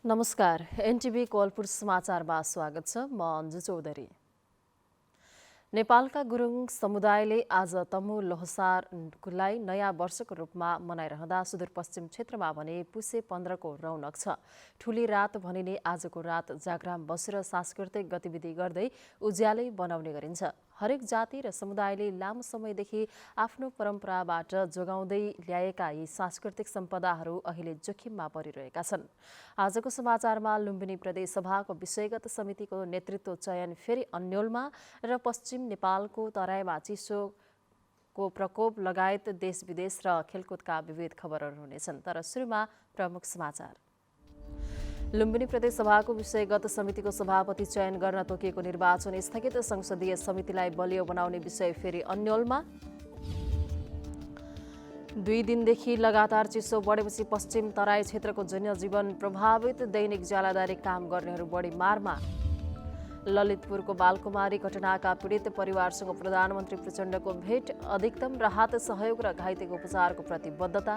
नमस्कार, एनटिभी कोलपुर समाचारमा स्वागत छ। म अन्जु चौधरी। नेपालका गुरुङ समुदायले आज तमु लोहसारलाई नयाँ वर्षको रूपमा मनाइरहँदा सुदूरपश्चिम क्षेत्रमा भने पुसे 15 को रौनक छ। ठुली रात भनिने आजको रात जागराम बसेर सांस्कृतिक गतिविधि गर्दै उज्यालै बनाउने गरिन्छ। हरेक जाति र समुदायले लामो समयदेखि आफ्नो परम्पराबाट जोगाउँदै ल्याएका यी सांस्कृतिक सम्पदाहरू अहिले जोखिममा परिरहेका छन्। आजको समाचारमा लुम्बिनी प्रदेश सभाको विषयगत समितिको नेतृत्व चयन फेरि अन्योलमा र पश्चिम नेपालको तराईमा चिसोको प्रकोप लगायत देश विदेश र खेलकुदका विविध खबरहरू हुनेछन्। तर सुरुमा प्रमुख समाचार। लुम्बिनी प्रदेश सभाको विषयगत समितिको सभापति चयन गर्न तोकिएको निर्वाचन स्थगित, संसदीय समितिलाई बलियो बनाउने विषय फेरि अन्योलमा। 2 दिनदेखि लगातार चिसो बढेपछि पश्चिम तराई क्षेत्रको जनजीवन प्रभावित, दैनिक ज्यालादारी काम गर्नेहरू बढी मारमा। ललितपुरको बालकुमारी घटनाका पीडित परिवारसँग प्रधानमन्त्री प्रचण्डको भेट, अधिकतम राहत सहयोग र घाइतेको उपचारको प्रतिबद्धता।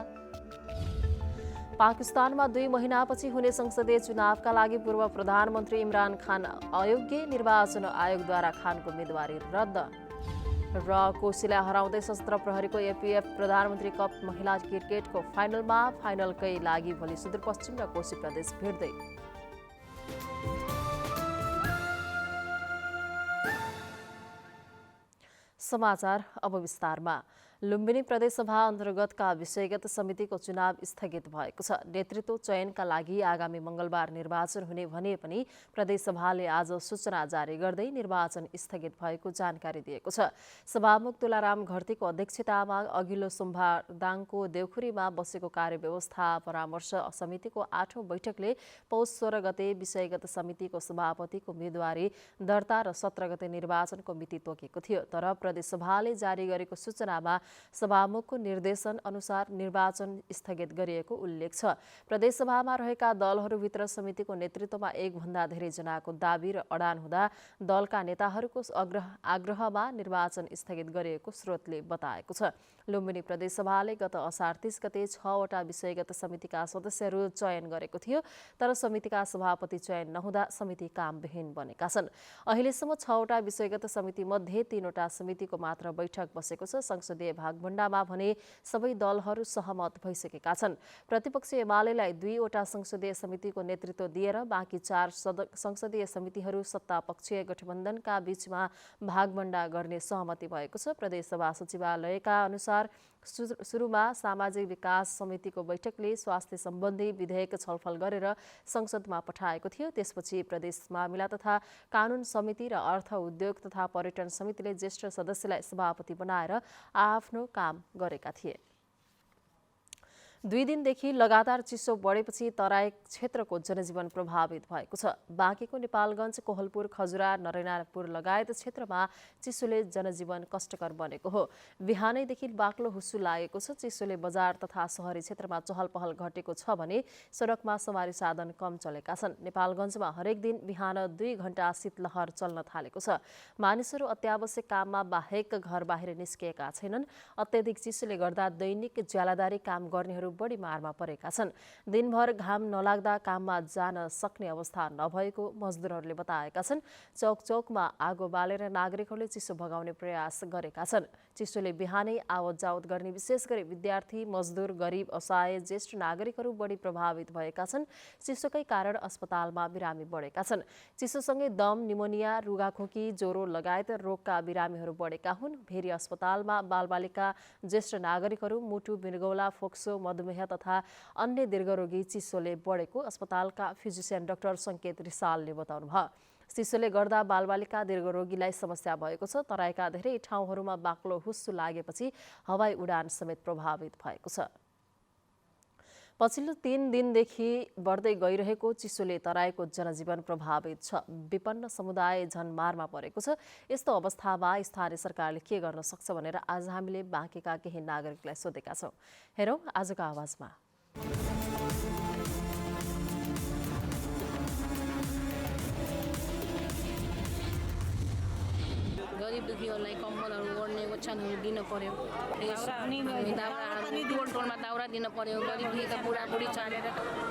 पाकिस्तानमा 2 महिनापछि हुने संसदीय चुनावका लागि पूर्व प्रधानमन्त्री इमरान खान अयोग्य, निर्वाचन आयोगद्वारा खानको उम्मेदवारी रद्द। र कोशीलाई हराउँदै सशस्त्र प्रहरीको एपीएफ प्रधानमन्त्री कप महिला क्रिकेटको फाइनलकै लागि भोलि सुदूरपश्चिम र कोशी प्रदेश भिड्दै। समाचार अब विस्तारमा। लुम्बिनी प्रदेशसभा अन्तर्गतका विषयगत समितिको चुनाव स्थगित भएको छ। नेतृत्व चयनका लागि आगामी मंगलबार निर्वाचन हुने भने पनि प्रदेशसभाले आज सूचना जारी गर्दै निर्वाचन स्थगित भएको जानकारी दिएको छ। सभामुख तुलाराम घरतीको अध्यक्षतामा अघिल्लो सोमबारदाङको देउखुरीमा बसेको कार्यव्यवस्था परामर्श समितिको 8औं बैठकले पौष 16 गते विषयगत समितिको सभापतिको उम्मेदवारी दर्ता र 17 गते निर्वाचनको मिति तोकेको थियो। तर प्रदेशसभाले जारी गरेको सूचनामा सभामुखको निर्देशन अनुसार निर्वाचन स्थगित गरिएको उल्लेख छ। प्रदेशसभामा रहेका दलहरूभित्र समितिको नेतृत्वमा 1 भन्दा धेरै जनाको दाबी र अडान हुँदा दलका नेताहरूको आग्रहमा निर्वाचन स्थगित गरिएको स्रोतले बताएको छ। लुम्बिनी प्रदेशसभाले गत असार 30 गते 6 वटा विषयगत समितिका सदस्यहरू चयन गरेको थियो। तर समितिका सभापति चयन नहुँदा समिति कामविहीन बनेका छन्। अहिलेसम्म 6 वटा विषयगत समिति मध्ये 3 वटा समितिको मात्र बैठक बसेको छ। संसदीय भागभण्डामा भने सबै दलहरू सहमत भइसकेका छन्। प्रतिपक्ष एमालेलाई 2 वटा संसदीय समितिको नेतृत्व दिएर बाँकी 4 संसदीय समितिहरू सत्तापक्षीय गठबन्धनका बीचमा भागभण्डा गर्ने सहमति भएको छ। प्रदेशसभा सचिवालयका अनुसार सुरुमा सामाजिक विकास समितिको बैठकले स्वास्थ्य सम्बन्धी विधेयक छलफल गरेर संसदमा पठाएको थियो। त्यसपछि प्रदेश मामिला तथा कानून समिति र अर्थ उद्योग तथा पर्यटन समितिले ज्येष्ठ सदस्यलाई सभापति बनाएर आफ्नो काम गरेका थिए। 2 दिनदेखि लगातार चिसो बढेपछि तराई क्षेत्रको जनजीवन प्रभावित भएको छ। बाँकीको नेपालगञ्ज, कोहलपुर, खजुरा, नरैनापुर लगायत क्षेत्रमा चिसोले जनजीवन कष्टकर बनेको हो। बिहानैदेखि बाक्लो हुस्सु लागेको छ। चिसोले बजार तथा शहरी क्षेत्रमा चहल पहल घटेको छ भने सडकमा सवारी साधन कम चलेका छन्। नेपालगञ्जमा हरेक दिन बिहान 2 घण्टा शीतलहर चल्न थालेको छ। मानिसहरू अत्यावश्यक काममा बाहेक घर बाहिर निस्किएका छैनन्। अत्याधिक चिसोले गर्दा दैनिक ज्यालादारी काम गर्नेहरू बढी मारमा परेका छन्। दिनभर घाम नलाग्दा काममा जान सक्ने अवस्था नभएको मजदुरहरूले बताएका छन्। चौक चौकमा आगो बालेर नागरिकहरूले चिसो भगाउने प्रयास गरेका छन्। चिसोले बिहानै आवत जावत गर्ने विशेष गरी विद्यार्थी, मजदुर, गरिब, असहाय, ज्येष्ठ नागरिकहरू बढी प्रभावित भएका छन्। चिसोकै कारण अस्पतालमा बिरामी बढेका छन्। चिसोसँगै दम, निमोनिया, रुगाखोकी, ज्वरो लगायत रोगका बिरामीहरू बढेका हुन्। भेरी अस्पतालमा बालबालिका, ज्येष्ठ नागरिकहरू, मुटु, मृगौला, फोक्सो, मधुमेह तथा अन्य दीर्घरोगी चिसोले बढेको अस्पतालका फिजिसियन डाक्टर सङ्केत रिसालले बताउनुभयो। चिसोले गर्दा बालबालिका, दीर्घरोगीलाई समस्या भएको छ। तराईका धेरै ठाउँहरूमा बाक्लो हुस्सु लागेपछि हवाई उडान समेत प्रभावित भएको छ। पछिल्लो 3 दिनदेखि बढ्दै गइरहेको चिसोले तराईको जनजीवन प्रभावित छ। विपन्न समुदाय झन मारमा परेको छ। यस्तो अवस्थामा स्थानीय सरकारले के गर्न सक्छ भनेर आज हामीले बाँकेका केही नागरिकलाई सोधेका छौँ। हेरौँ आजको आवाजमा। गरिब दुखीहरूलाई कम्बलहरू ओढ्ने ओछ्यानहरू दिन पर्यो। दाउरा टोलमा दाउरा दिन पर्यो, गरिब दुखीका बुढाबुढी छाडेर।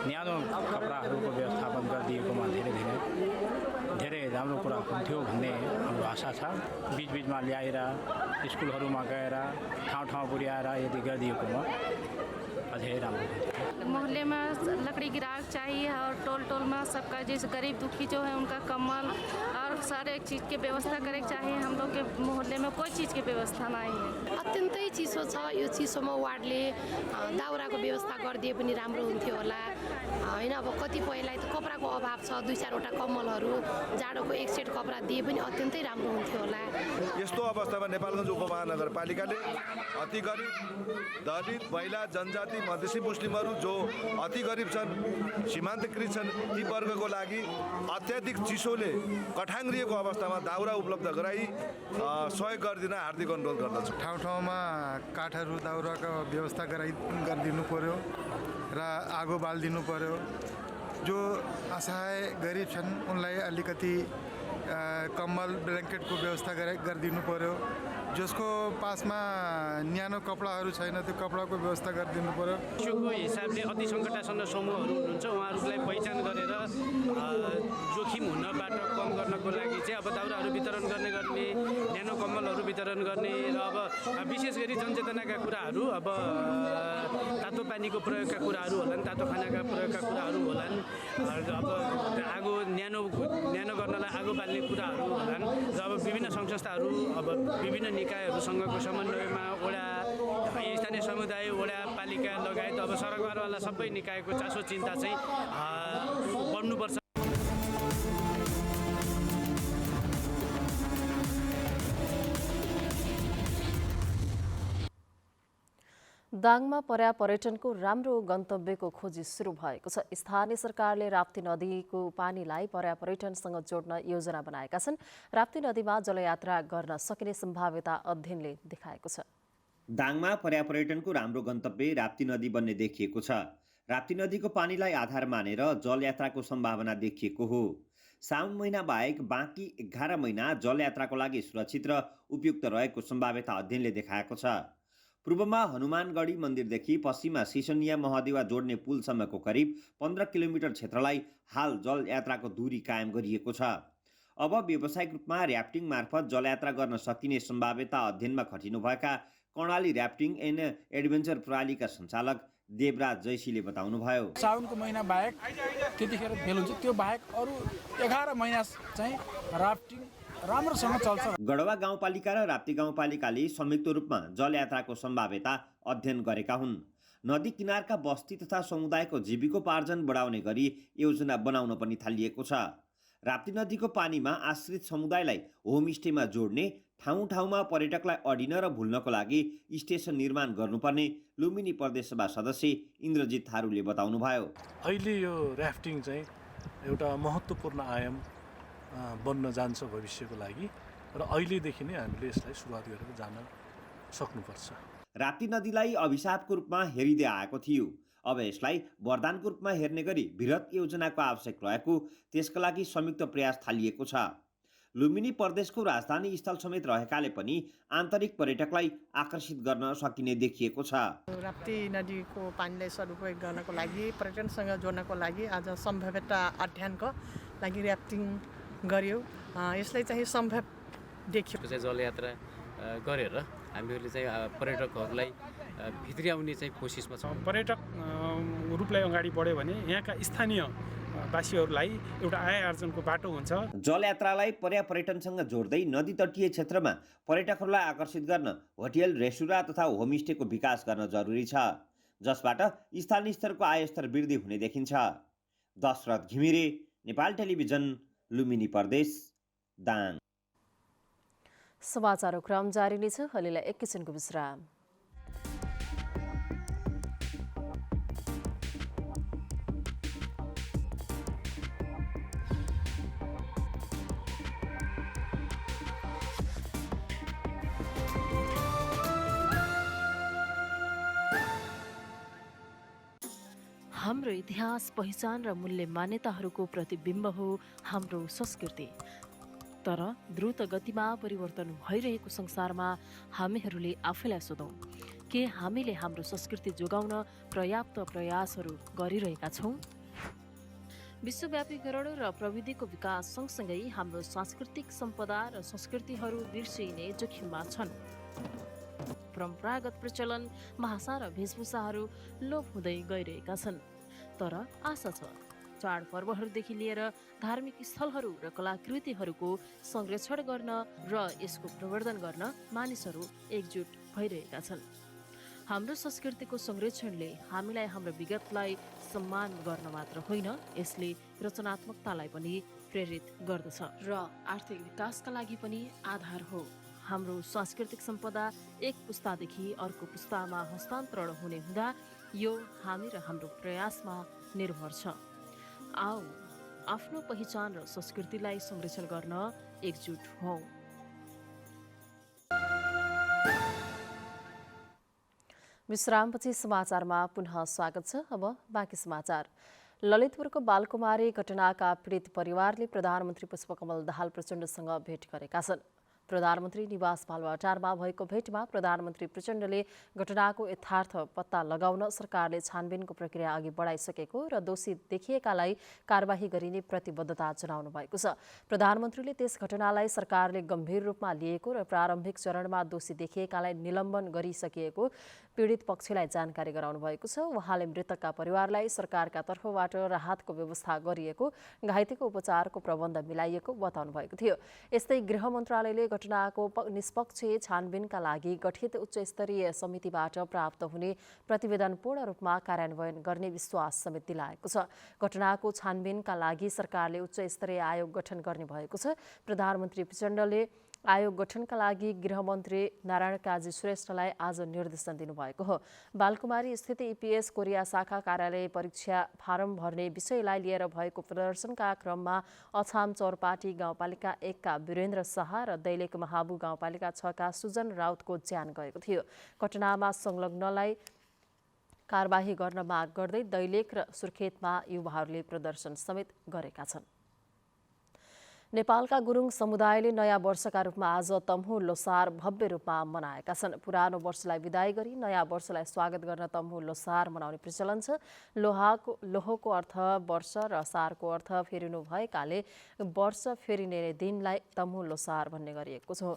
न्यानो कपडाहरूको व्यवस्थापन गरिदिएकोमा धेरै राम्रो कुरा हुन्थ्यो भन्ने हाम्रो आशा छ। बिचबिचमा ल्याएर स्कुलहरूमा गएर ठाउँ पुर्याएर यदि गरिदिएकोमा अझै राम्रो हुन्थ्यो। मोहल्ले में लकड़ी ग्राहक चाहिए और टोल टोल में सबका जैसे गरीब दुखी जो है उनका कम्बल और सारे चीज़ की व्यवस्था करे चाहिए। हम लोग के मोहल्ले में कोई चीज़ की व्यवस्था नहीं है। अत्यन्तै चिसो छ। यो चिसोमा वार्डले दाउराको व्यवस्था गरिदिए पनि राम्रो हुन्थ्यो होला हैन। अब कतिपयलाई त कपडाको अभाव छ, 2-4वटा कम्बलहरू, जाडोको एक सेट कपडा दिए पनि अत्यन्तै राम्रो हुन्थ्यो होला। यस्तो अवस्थामा नेपालगञ्ज उपमहानगरपालिकाले अति गरिब, दलित, महिला, जनजाति, मधेसी मुस्लिमहरू जो अति गरिब छन्, सीमान्तकृत छन्, ती वर्गको लागि अत्याधिक चिसोले कठाङ्ग्रिएको अवस्थामा दाउरा उपलब्ध गराई सहयोग गरिदिन हार्दिक अनुरोध गर्दछु। ठाउँमा काठहरू दाउराको व्यवस्था गरिदिनु पर्यो र आगो बालिदिनु पर्यो। जो असहाय गरिब छन् उनलाई अलिकति कम्बल ब्ल्याङ्केटको व्यवस्था गरिदिनु पर्यो। जसको पासमा न्यानो कपडाहरू छैन त्यो कपडाको व्यवस्था गरिदिनु पर्यो। विश्वको हिसाबले अति सङ्कटासन्न समूहहरू हुनुहुन्छ, उहाँहरूलाई पहिचान गरेर जोखिम हुनबाट कम गर्नको लागि चाहिँ अब दाउराहरू वितरण गर्ने न्यानो कम्बलहरू वितरण गर्ने र अब विशेष गरी जनचेतनाका कुराहरू, अब तातो पानीको प्रयोगका कुराहरू होलान्, तातो खानाका प्रयोगका कुराहरू होलान्, अब आगो न्यानो गर्नलाई आगो बाल्ने कुराहरू होलान् र अब विभिन्न सङ्घ संस्थाहरू, अब विभिन्न निकायहरूसँगको समन्वयमा वडा, स्थानीय समुदाय, वडा, पालिका लगायत अब सरकारवाला सबै निकायको चासो चिन्ता चाहिँ बढ्नुपर्छ। दाङमा पर्यटनको राम्रो गन्तव्यको खोजी सुरु भएको छ। स्थानीय सरकारले राप्ती नदीको पानीलाई पर्यटनसँग जोड्न योजना बनाएका छन्। राप्ती नदीमा जलयात्रा गर्न सकिने सम्भाव्यता अध्ययनले देखाएको छ। दाङमा पर्यटनको राम्रो गन्तव्य राप्ती नदी बन्ने देखिएको छ। राप्ती नदीको पानीलाई आधार मानेर जलयात्राको सम्भावना देखिएको हो। साउन महिना बाहेक बाँकी 11 महिना जलयात्राको लागि सुरक्षित र उपयुक्त रहेको सम्भाव्यता अध्ययनले देखाएको छ। पूर्वमा हनुमानगढी मन्दिरदेखि पश्चिममा सिसोनिया महदेवा जोड्ने पुलसम्मको करिब 15 किलोमिटर क्षेत्रलाई हाल जलयात्राको दूरी कायम गरिएको छ। अब व्यावसायिक रूपमा र्याफ्टिङ मार्फत जलयात्रा गर्न सकिने सम्भाव्यता अध्ययनमा खटिनुभएका कर्णाली र्याफ्टिङ एन्ड एडभेन्चर प्रणालीका सञ्चालक देवराज जैसीले बताउनुभयो। साउनको महिना बाहेक त्यतिखेर फेल हुन्छ, त्यो बाहेक अरू 11 महिना चाहिँ राफ्टिङ राम्रोसँग चल्छ। गढवा गाउँपालिका र राप्ती गाउँपालिकाले संयुक्त रूपमा जलयात्राको सम्भाव्यता अध्ययन गरेका हुन्। नदी किनारका बस्ती तथा समुदायको जीविकोपार्जन बढाउने गरी योजना बनाउन पनि थालिएको छ। राप्ती नदीको पानीमा आश्रित समुदायलाई होमस्टेमा जोड्ने, ठाउँ-ठाउँमा पर्यटकलाई अडिन र भुल्नको लागि स्टेसन निर्माण गर्नुपर्ने लुम्बिनी प्रदेशसभा सदस्य इन्द्रजित थारूले बताउनुभयो। अहिले यो र्याफ्टिङ चाहिँ एउटा महत्त्वपूर्ण आयाम बन्न जान्छ भविष्यको लागि र अहिलेदेखि नै हामीले यसलाई सुरुवात गरेर जान सक्नुपर्छ। राप्ती नदीलाई अभिशापको रूपमा हेरिँदै आएको थियो। अब यसलाई वरदानको रूपमा हेर्ने गरी बृहत योजनाको आवश्यक रहेको, त्यसका लागि संयुक्त प्रयास थालिएको छ। लुम्बिनी प्रदेशको राजधानी स्थल समेत रहेकाले पनि आन्तरिक पर्यटकलाई आकर्षित गर्न सकिने देखिएको छ। राप्ती नदीको पानीलाई सदुपयोग गर्नको लागि, पर्यटनसँग जोड्नको लागि आज सम्भाव्यता अध्ययनको लागि र्याफ्टिङ गर्यो। यसलाई चाहिँ सम्भव देखियो। जलयात्रा गरेर हामीहरूले चाहिँ पर्यटकहरूलाई भित्री आउने चाहिँ कोसिसमा छ। पर्यटक रूपलाई अगाडि बढ्यो भने यहाँका स्थानीय वासीहरूलाई एउटा आय आर्जनको बाटो हुन्छ। जलयात्रालाई पर्यटनसँग जोड्दै नदी तटीय क्षेत्रमा पर्यटकहरूलाई आकर्षित गर्न होटेल, रेस्टुरेन्ट तथा होमस्टेको विकास गर्न जरुरी छ, जसबाट स्थानीय स्तरको आय स्तर वृद्धि हुने देखिन्छ। दशरथ घिमिरे, नेपाल टेलिभिजन, लुम्बिनी प्रदेश, दाङ। समाचारको क्रम जारी नै छ। अहिलेलाई एकैछिनको विश्राम। हाम्रो इतिहास, पहिचान र मूल्य मान्यताहरूको प्रतिबिम्ब हो हाम्रो संस्कृति। तर द्रुत गतिमा परिवर्तन भइरहेको संसारमा हामीहरूले आफैलाई सोधौँ, के हामीले हाम्रो संस्कृति जोगाउन पर्याप्त प्रयासहरू गरिरहेका छौँ? विश्वव्यापीकरण र प्रविधिको विकास सँगसँगै हाम्रो सांस्कृतिक सम्पदा र संस्कृतिहरू बिर्सिने जोखिममा छन्। परम्परागत प्रचलन, भाषा र वेशभूषाहरू लोप हुँदै गइरहेका छन्। तर आशा छ चाडपर्वहरूदेखि लिएर धार्मिक स्थलहरू र कलाकृतिहरूको संरक्षण गर्न र यसको प्रवर्धन गर्न मानिसहरू एकजुट भइरहेका छन्। हाम्रो संस्कृतिको संरक्षणले हामीलाई हाम्रो विगतलाई सम्मान गर्न मात्र होइन, यसले रचनात्मकतालाई पनि प्रेरित गर्दछ र आर्थिक विकासका लागि पनि आधार हो। हाम्रो सांस्कृतिक सम्पदा एक पुस्तादेखि अर्को पुस्तामा हस्तान्तरण हुने हुँदा यो हामी र हाम्रो प्रयासमा निर्भर छ। आओ आफ्नो पहिचान र संस्कृतिलाई संरक्षण गर्न एकजुट हौं। विश्रामपछि समाचारमा पुनः स्वागत छ। अब बाँकी समाचार। ललितपुरको बालकुमारी घटनाका पीडित परिवारले प्रधानमन्त्री पुष्पकमल दाहाल प्रचण्डसँग भेट गरेका छन्। प्रधानमन्त्री निवास बालुवाटारमा भएको भेटमा प्रधानमन्त्री प्रचण्डले घटनाको यथार्थ पत्ता लगाउन सरकारले छानबिनको प्रक्रिया अघि बढाइसकेको र दोषी देखिएकालाई कारबाही गरिने प्रतिबद्धता जनाउनु भएको छ। प्रधानमन्त्रीले त्यस घटनालाई सरकारले गम्भीर रूपमा लिएको र प्रारम्भिक चरणमा दोषी देखिएकालाई निलम्बन गरिसकिएको पीडित पक्षलाई जानकारी गराउनु भएको छ। उहाँले मृतकका परिवारलाई सरकारका तर्फबाट राहतको व्यवस्था गरिएको, घाइतेको उपचारको प्रबन्ध मिलाइएको बताउनु भएको थियो। यस्तै गृह मन्त्रालयले घटनाको निष्पक्ष छानबिनका लागि गठित उच्चस्तरीय समितिबाट प्राप्त हुने प्रतिवेदन पूर्ण रूपमा कार्यान्वयन गर्ने विश्वास समेत दिलाएको छ। घटनाको छानबिनका लागि सरकारले उच्चस्तरीय आयोग गठन गर्ने भएको छ। प्रधानमन्त्री प्रचण्डले आयोग गठनका लागि गृहमन्त्री नारायण काजी श्रेष्ठलाई आज निर्देशन दिनुभएको हो। बालकुमारी स्थित इपिएस कोरिया शाखा कार्यालय परीक्षा फारम भर्ने विषयलाई लिएर भएको प्रदर्शनका क्रममा अछाम चौरपाटी गाउँपालिका 1 का वीरेन्द्र शाह र दैलेख महाबु गाउँपालिका 6 का सुजन राउतको ज्यान गएको थियो। घटनामा संलग्नलाई कारबाही गर्न माग गर्दै दैलेख र सुर्खेतमा युवाहरूले प्रदर्शन समेत गरेका छन्। नेपालका गुरुङ समुदायले नयाँ वर्षका रूपमा आज तम्हु लोसार भव्य रूपमा मनाएका छन्। पुरानो वर्षलाई विदाई गरी नयाँ वर्षलाई स्वागत गर्न तम्हु लोसार मनाउने प्रचलन छ। लोहोको अर्थ वर्ष र सारको अर्थ फेरिनु भएकाले वर्ष फेरिने दिनलाई तम्हु लोसार भन्ने गरिएको छ।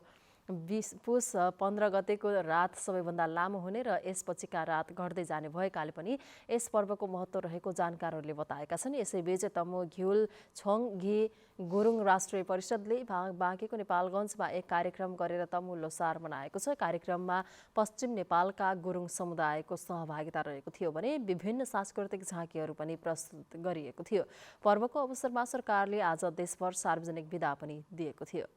पुस 15 गतेको रात सबैभन्दा लामो हुने र यसपछिका रात घट्दै जाने भएकाले पनि यस पर्वको महत्त्व रहेको जानकारहरूले बताएका छन्। यसैबीच तमु घिउल छोङ घि गुरुङ राष्ट्रिय परिषदले बाँकेको नेपालगञ्जमा एक कार्यक्रम गरेर तमु लोसार मनाएको छ। कार्यक्रममा पश्चिम नेपालका गुरुङ समुदायको सहभागिता रहेको थियो भने विभिन्न सांस्कृतिक झाँकीहरू पनि प्रस्तुत गरिएको थियो। पर्वको अवसरमा सरकारले आज देशभर सार्वजनिक बिदा पनि दिएको थियो।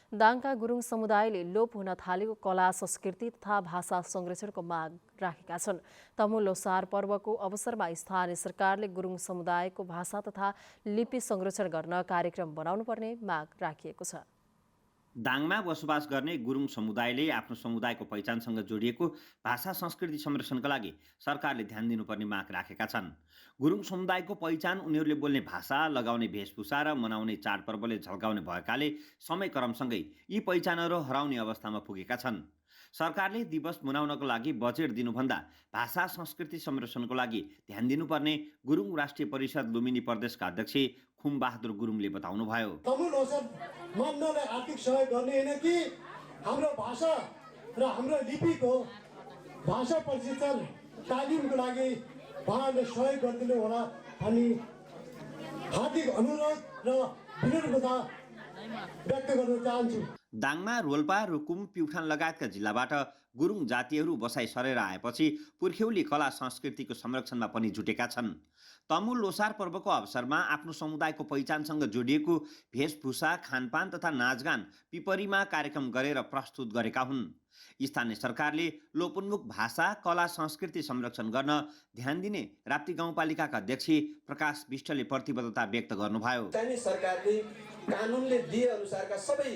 दाङका गुरुङ समुदायले लोप हुन थालेको कला संस्कृति तथा भाषा संरक्षणको माग राखेका छन्। तमु लोसार पर्वको अवसरमा स्थानीय सरकारले गुरुङ समुदायको भाषा तथा लिपि संरक्षण गर्न कार्यक्रम बनाउनु पर्ने माग राखिएको छ। दाङमा बसोबास गर्ने गुरुङ समुदायले आफ्नो समुदायको पहिचानसँग जोडिएको भाषा संस्कृति संरक्षणका लागि सरकारले ध्यान दिनुपर्ने माग राखेका छन्। गुरुङ समुदायको पहिचान उनीहरूले बोल्ने भाषा, लगाउने वेशभूषा र मनाउने चाडपर्वले झल्काउने भएकाले समयक्रमसँगै यी पहिचानहरू हराउने अवस्थामा पुगेका छन्। सरकारले दिवस मनाउनको लागि बजेट दिनुभन्दा भाषा संस्कृति संरक्षणको लागि ध्यान दिनुपर्ने गुरुङ राष्ट्रिय परिषद लुम्बिनी प्रदेशका अध्यक्ष खुमबहादुर गुरुङले बताउनुभयो। तमु लोसार मनाउनलाई आर्थिक सहयोग गर्ने होइन कि हाम्रो भाषा र हाम्रो लिपिको भाषा प्रशिक्षण तालिमको लागि उहाँहरूले सहयोग गरिदिनु होला अनि हार्दिक अनुरोध र विनम्रता व्यक्त गर्न चाहन्छु। दाङमा रोल्पा, रुकुम, प्युठान लगायतका जिल्लाबाट गुरुङ जातिहरू बसाइ सरेर आएपछि पुर्ख्यौली कला संस्कृतिको संरक्षणमा पनि जुटेका छन्। तमु लोसार पर्वको अवसरमा आफ्नो समुदायको पहिचानसँग जोडिएको वेशभूषा, खानपान तथा नाचगान पिपरीमा कार्यक्रम गरेर प्रस्तुत गरेका हुन्। स्थानीय सरकारले लोपोन्मुख भाषा, कला संस्कृति संरक्षण गर्न ध्यान दिने राप्ती गाउँपालिकाका अध्यक्ष प्रकाश विष्टले प्रतिबद्धता व्यक्त गर्नुभयो। स्थानीय सरकारले कानुनले दिए अनुसारका सबै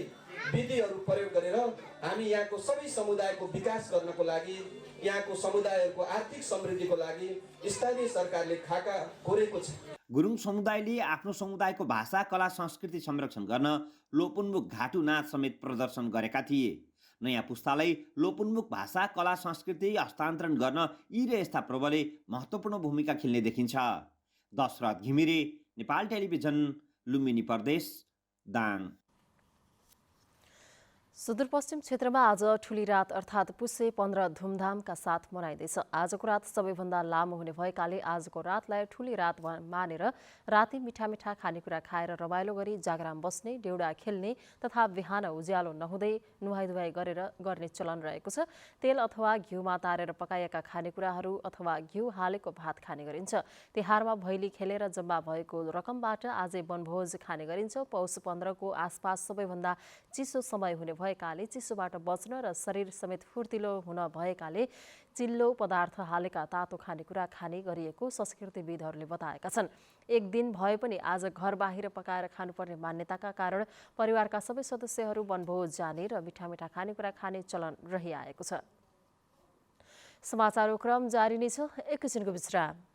विधिहरू प्रयोग गरेर हामी यहाँको सबै समुदायको विकास गर्नको लागि, यहाँको समुदायहरूको आर्थिक समृद्धिको लागि स्थानीय सरकारले खाका कोरेको छ। गुरुङ समुदायले आफ्नो समुदायको भाषा, कला संस्कृति संरक्षण गर्न लोपोन्मुख घाटु नाच समेत प्रदर्शन गरेका थिए। नयाँ पुस्तालाई लोपोन्मुख भाषा, कला, संस्कृति हस्तान्तरण गर्न यी र यस्ता पर्वले महत्त्वपूर्ण भूमिका खेल्ने देखिन्छ। दशरथ घिमिरे, नेपाल टेलिभिजन, लुम्बिनी प्रदेश, दाङ। सुदूरपश्चिम क्षेत्रमा आज ठुली रात अर्थात् पुसे 15 धुमधामका साथ मनाइँदैछ। आजको रात सबैभन्दा लामो हुने भएकाले आजको रातलाई ठुली रात मानेर राति मिठा मिठा खानेकुरा खाएर रमाइलो गरी जागराम बस्ने, डेउडा खेल्ने तथा बिहान उज्यालो नहुँदै नुहाइधुवाइ गरेर गर्ने चलन रहेको छ। तेल अथवा घिउमा तारेर पकाएका खानेकुराहरू अथवा घिउ हालेको भात खाने गरिन्छ। तिहारमा भैली खेलेर जम्मा भएको रकमबाट आजै वनभोज खाने गरिन्छ। पौष 15 को आसपास सबैभन्दा चिसो समय हुने भएकाले चिसोबाट बच्न र शरीर समेत फुर्तिलो हुन भएकाले चिल्लो पदार्थ हालेका तातो खानेकुरा खाने गरिएको संस्कृतिविदहरूले बताएका छन्। एक दिन भए पनि आज घर बाहिर पकाएर खानुपर्ने मान्यताका कारण परिवारका सबै सदस्यहरू वनभोज जाने र मिठा मिठा खानेकुरा खाने चलन रहिआएको छ। समाचारको क्रम जारी नै छ। एकैछिनको विश्राम।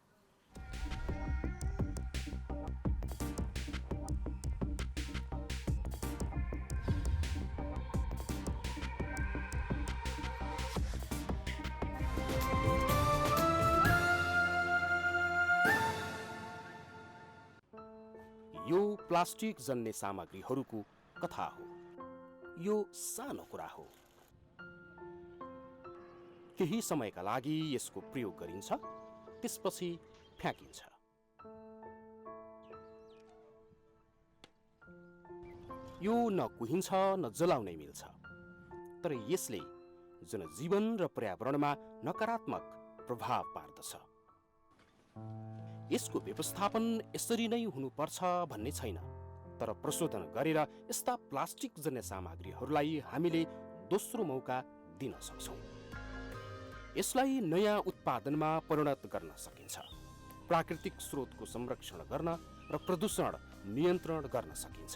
यो प्लास्टिक जन्य सामग्रीहरूको कथा हो। यो सानो कुरा हो। केही समयका लागि यसको प्रयोग गरिन्छ, त्यसपछि फ्याँकिन्छ। यो न कुहिन्छ न जलाउनै मिल्छ, तर यसले जनजीवन र पर्यावरणमा नकारात्मक प्रभाव पार्दछ। यसको व्यवस्थापन यसरी नै हुनुपर्छ भन्ने छैन, तर प्रशोधन गरेर यस्ता प्लास्टिक जन्य सामग्रीहरूलाई हामीले दोस्रो मौका दिन सक्छौँ। यसलाई नयाँ उत्पादनमा परिणत गर्न सकिन्छ, प्राकृतिक स्रोतको संरक्षण गर्न र प्रदूषण नियन्त्रण गर्न सकिन्छ।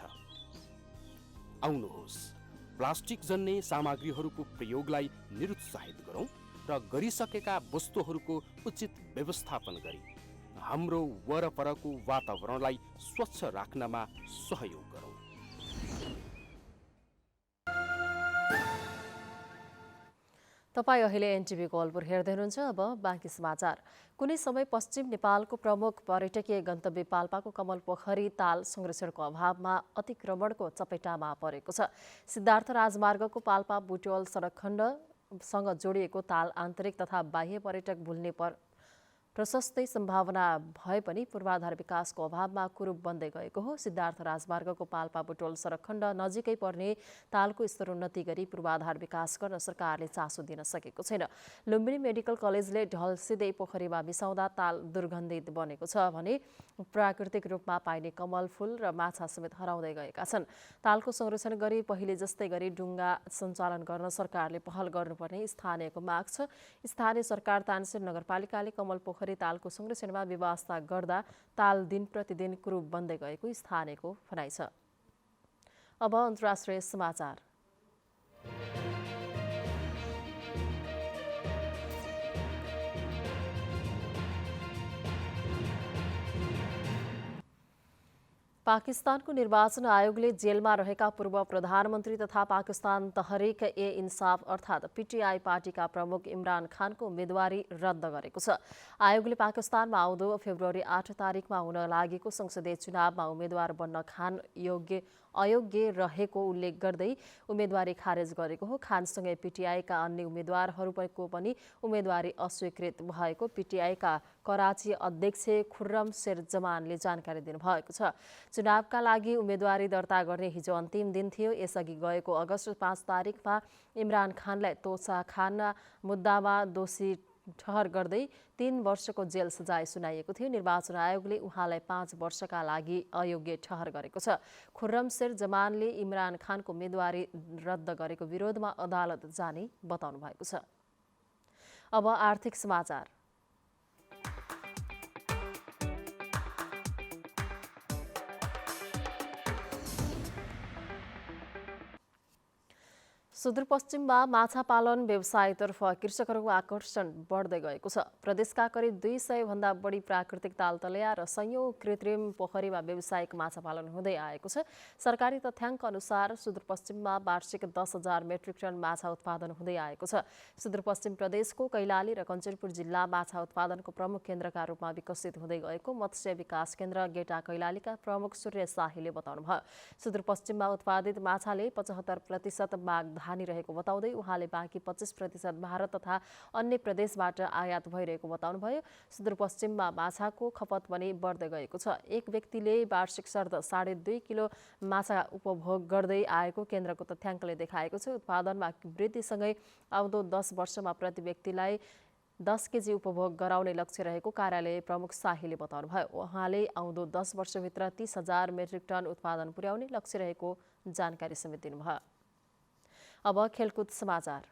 आउनुहोस्, प्लास्टिक जन्य सामग्रीहरूको प्रयोगलाई निरुत्साहित गरौँ र गरिसकेका वस्तुहरूको उचित व्यवस्थापन गरी हाम्रो वरपरको वातावरणलाई स्वच्छ राख्नमा सहयोग गरौँ। तपाईँ अहिले एनटिभी गोलपुर हेर्दै हुनुहुन्छ। अब बाँकी समाचार। कुनै समय पश्चिम नेपालको प्रमुख पर्यटकीय गन्तव्य पाल्पाको कमल पोखरी ताल संरक्षणको अभावमा अतिक्रमणको चपेटामा परेको छ। सिद्धार्थ राजमार्गको पाल्पा बुटवल सडक खण्डसँग जोडिएको ताल आन्तरिक तथा बाह्य पर्यटक भुल्ने प्रशस्तै सम्भावना भए पनि पूर्वाधार विकासको अभावमा कुरूप बन्दै गएको हो। सिद्धार्थ राजमार्गको पाल्पा बुटोल सडक खण्ड नजिकै पर्ने तालको स्तरोन्नति गरी पूर्वाधार विकास गर्न सरकारले चासो दिन सकेको छैन। लुम्बिनी मेडिकल कलेजले ढलसिँदै पोखरीमा मिसाउँदा ताल दुर्गन्धित बनेको छ भने प्राकृतिक रूपमा पाइने कमल फूल र माछा समेत हराउँदै गएका छन्। तालको संरक्षण गरी पहिले जस्तै गरी डुङ्गा सञ्चालन गर्न सरकारले पहल गर्नुपर्ने स्थानीयको माग छ। स्थानीय सरकार तानसेन नगरपालिकाले कमल पोखरी तालको संरक्षणमा व्यवस्था गर्दा ताल दिन प्रतिदिन कुरूप बन्दै गएको स्थानीयको भनाइ छ। अब अन्तर्राष्ट्रिय समाचार। पाकिस्तानको निर्वाचन आयोगले जेलमा रहेका पूर्व प्रधानमन्त्री तथा पाकिस्तान तहरिक ए इन्साफ अर्थात् पीटीआई पार्टीका प्रमुख इमरान खानको उम्मेदवारी रद्द गरेको छ। आयोगले पाकिस्तानमा आउँदो फेब्रुअरी 8 तारिकमा हुन लागेको संसदीय चुनावमा उम्मेद्वार बन्न खान अयोग्य रहेको उल्लेख गर्दै उम्मेदवारी खारेज गरेको हो। खानसँगै पीटीआईका अन्य उम्मेद्वारहरूको पनि उम्मेदवारी अस्वीकृत भएको पीटीआईका कराची अध्यक्ष खुर्रम शेर जमानले जानकारी दिनुभएको छ। चुनावका लागि उम्मेदवारी दर्ता गर्ने हिजो अन्तिम दिन थियो। यसअघि गएको अगस्त 5 तारिकमा इमरान खानलाई तोसा खाना मुद्दामा दोषी ठहर गर्दै 3 वर्षको जेल सजाय सुनाइएको थियो। निर्वाचन आयोगले उहाँलाई 5 वर्षका लागि अयोग्य ठहर गरेको छ। खुर्रम शेर जमानले इमरान खानको उम्मेदवारी रद्द गरेको विरोधमा अदालत जाने बताउनु भएको छ। अब आर्थिक समाचार। सुदूरपश्चिममा माछा पालन व्यवसायतर्फ कृषकहरूको आकर्षण बढ्दै गएको छ। प्रदेशका करिब 200 भन्दा बढी प्राकृतिक तालतलैया र सयौं कृत्रिम पोखरीमा व्यावसायिक माछा पालन हुँदै आएको छ। सरकारी तथ्याङ्क अनुसार सुदूरपश्चिममा वार्षिक 10,000 मेट्रिक टन माछा उत्पादन हुँदै आएको छ। सुदूरपश्चिम प्रदेशको कैलाली र कञ्चनपुर जिल्ला माछा उत्पादनको प्रमुख केन्द्रका रूपमा विकसित हुँदै गएको मत्स्य विकास केन्द्र गेटा कैलालीका प्रमुख सूर्य शाहीले बताउनुभयो। सुदूरपश्चिममा उत्पादित माछाले 75% माग धानी रहेको बताउँदै उहाँले बाँकी 25% भारत तथा अन्य प्रदेशबाट आयात भइरहेको बताउनुभयो। सुदूरपश्चिममा माछाको खपत पनि बढ्दै गएको छ। एक व्यक्तिले वार्षिक शर्त 2.5 किलो माछा उपभोग गर्दै आएको केन्द्रको तथ्याङ्कले देखाएको छ। उत्पादनमा वृद्धिसँगै आउँदो 10 वर्षमा प्रति व्यक्तिलाई 10 केजी उपभोग गराउने लक्ष्य रहेको कार्यालय प्रमुख शाहीले बताउनुभयो। उहाँले आउँदो 10 वर्षभित्र 30,000 मेट्रिक टन उत्पादन पुर्याउने लक्ष्य रहेको जानकारी समेत दिनुभयो। अब खेलकुद समाचार।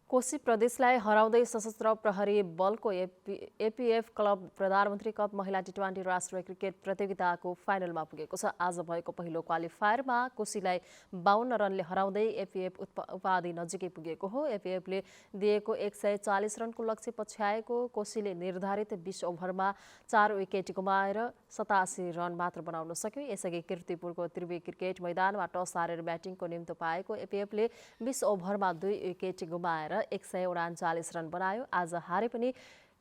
कोशी प्रदेशलाई हराउँदै सशस्त्र प्रहरी बलको एपीएफ क्लब प्रधानमन्त्री कप महिला टी20 राष्ट्रिय क्रिकेट प्रतियोगिताको फाइनलमा पुगेको छ। आज भएको पहिलो क्वालिफायरमा कोशीलाई 52 रनले हराउँदै एपीएफ उपाधि नजिकै पुगेको हो। एपीएफले दिएको 140 रनको लक्ष्य पछ्याएको कोशीले निर्धारित 20 ओभरमा 4 विकेट गुमाएर 87 रन मात्र बनाउन सक्यो। यसअघि कीर्तिपुरको त्रिवी क्रिकेट मैदानमा टस हारेर ब्याटिङको निम्तो पाएको एपीएफले 20 ओभरमा 2 विकेट गुमाएर 139 रन बनायो। आज हारे पनि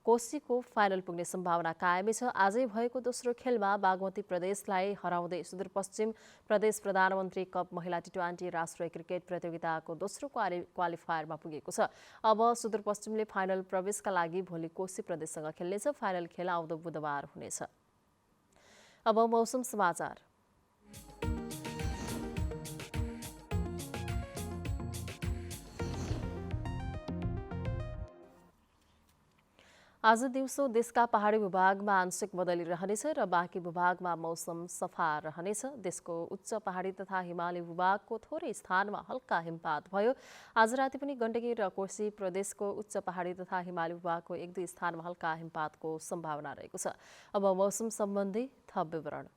कोशीको फाइनल पुग्ने सम्भावना कायमै छ। आजै भएको दोस्रो खेलमा बागमती प्रदेशलाई हराउँदै सुदूरपश्चिम प्रदेश प्रधानमन्त्री कप महिला टी20 राष्ट्रिय क्रिकेट प्रतियोगिताको दोस्रो क्वालिफायरमा पुगेको छ। अब सुदूरपश्चिमले फाइनल प्रवेशका लागि भोलि कोशी प्रदेशसँग खेल्नेछ। फाइनल खेल आउँदो बुधबार हुनेछ। अब मौसम समाचार। आज दिउँसो देशका पहाडी भूभागमा आंशिक बदली रहनेछ र बाँकी भूभागमा मौसम सफा रहनेछ। देशको उच्च पहाडी तथा हिमाली भूभागको थोरै स्थानमा हल्का हिमपात भयो। आज राति पनि गण्डकी र कोशी प्रदेशको उच्च पहाडी तथा हिमाली भूभागको 1-2 स्थानमा हल्का हिमपातको सम्भावना रहेको छ। अब मौसम सम्बन्धी थप विवरण।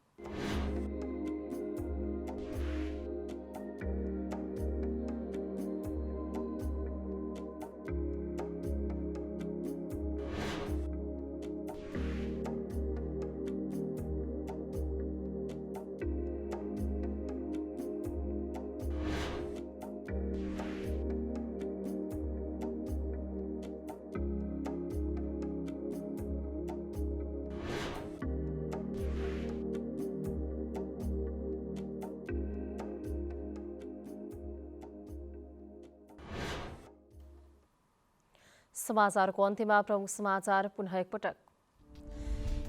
समाचारको अन्त्यमा प्रमुख समाचार पुनः एकपटक।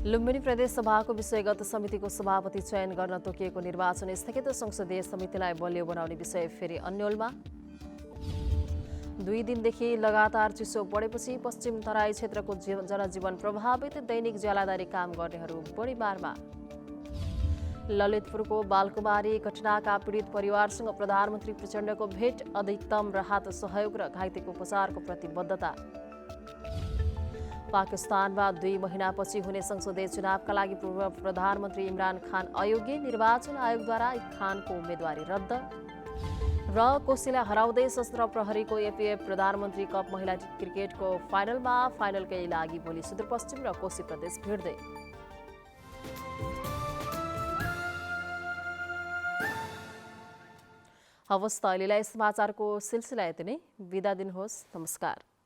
लुम्बिनी प्रदेश सभाको विषयगत समितिको सभापति चयन गर्न तोकिएको निर्वाचन स्थगित। संसदीय समितिलाई बलियो बनाउने विषय फेरि अन्यलमा। 2 दिनदेखि लगातार चिसो बढेपछि पश्चिम तराई क्षेत्रको जनजीवन प्रभावित। दैनिक ज्यालादारी काम गर्नेहरू बढी मारमा। ललितपुरको बालकुमारी घटनाका पीडित परिवारसँग प्रधानमन्त्री प्रचण्डको भेट। अधिकतम राहत सहयोग र घाइतेको उपचारको प्रतिबद्धता। पाकिस्तानमा 2 महिनापछि हुने संसदीय चुनावका लागि पूर्व प्रधानमन्त्री इमरान खान अयोग्य। निर्वाचन आयोगद्वारा खानको उम्मेदवारी रद्द। र कोशीलाई हराउँदै सशस्त्र प्रहरीको एपीएफ प्रधानमन्त्री कप महिला क्रिकेटको फाइनलकै लागि भोलि सुदूरपश्चिम र कोशी प्रदेश भिड्दै। हवस् त अहिलेलाई समाचारको सिलसिला यति नै। बिदा दिनुहोस्। नमस्कार।